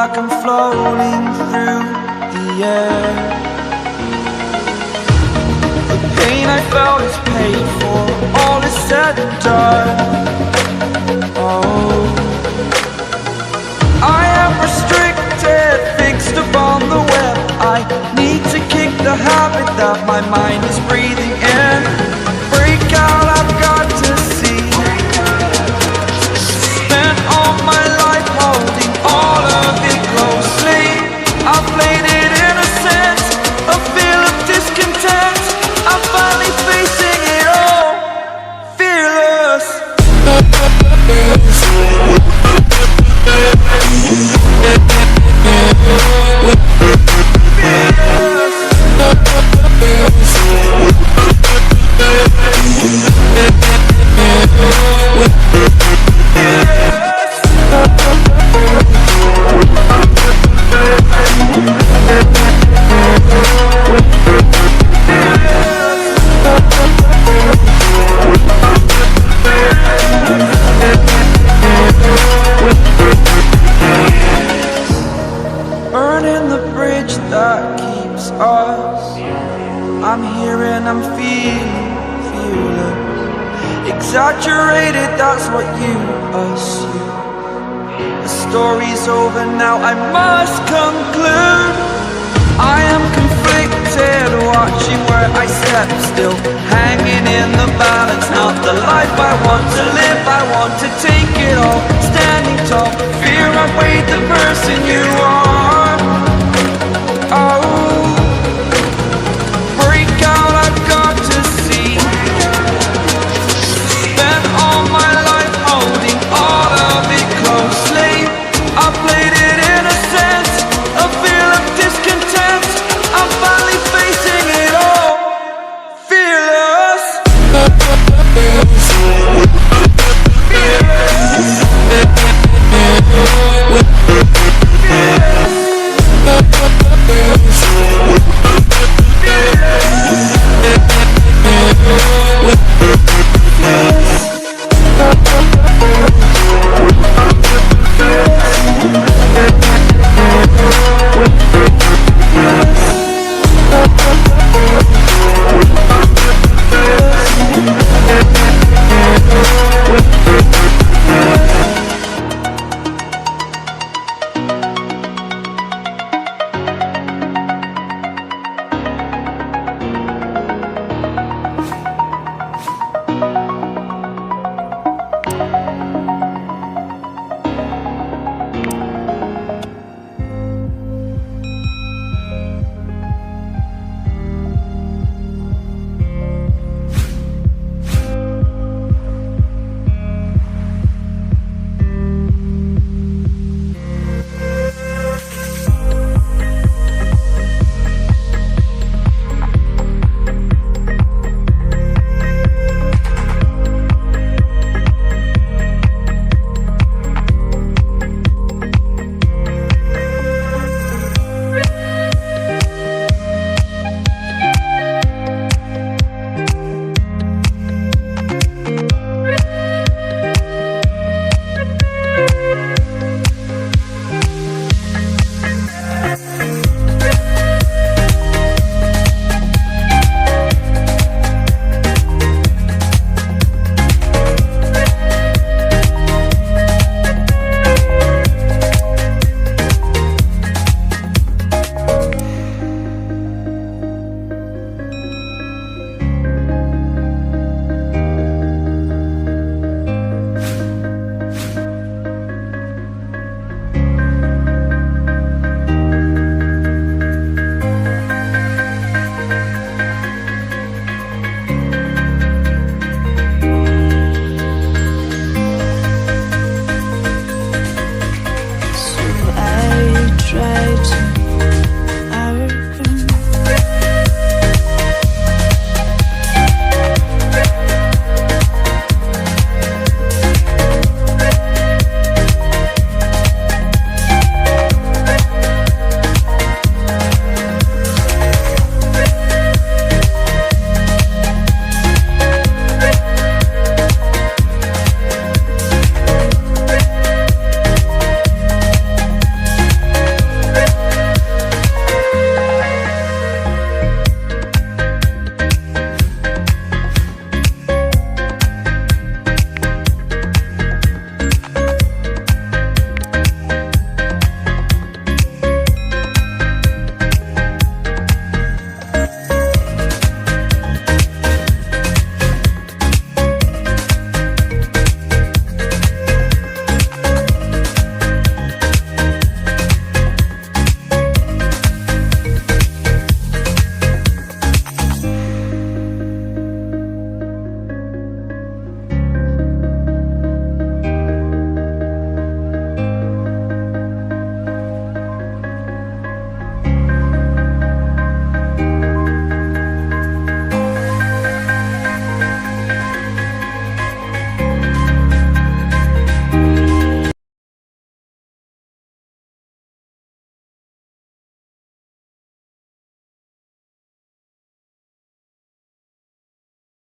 like I'm floating through the air. The pain I felt is paid for, all is said and done. Oh, I am restricted, fixed upon the web. I need to kick the habit that my mind is breathing in. Break out, I've got to see. Spent all my life holding all of it closely. I've played it innocent, a feel of discontent. I'm finally facing it all, fearless. Burning the bridge that keeps us. I'm here and I'm feeling fearless. Exaggerated, that's what you assume. The story's over now, I must conclude. I am conflicted, watching where I step still, hanging in the balance, not the life I want to live.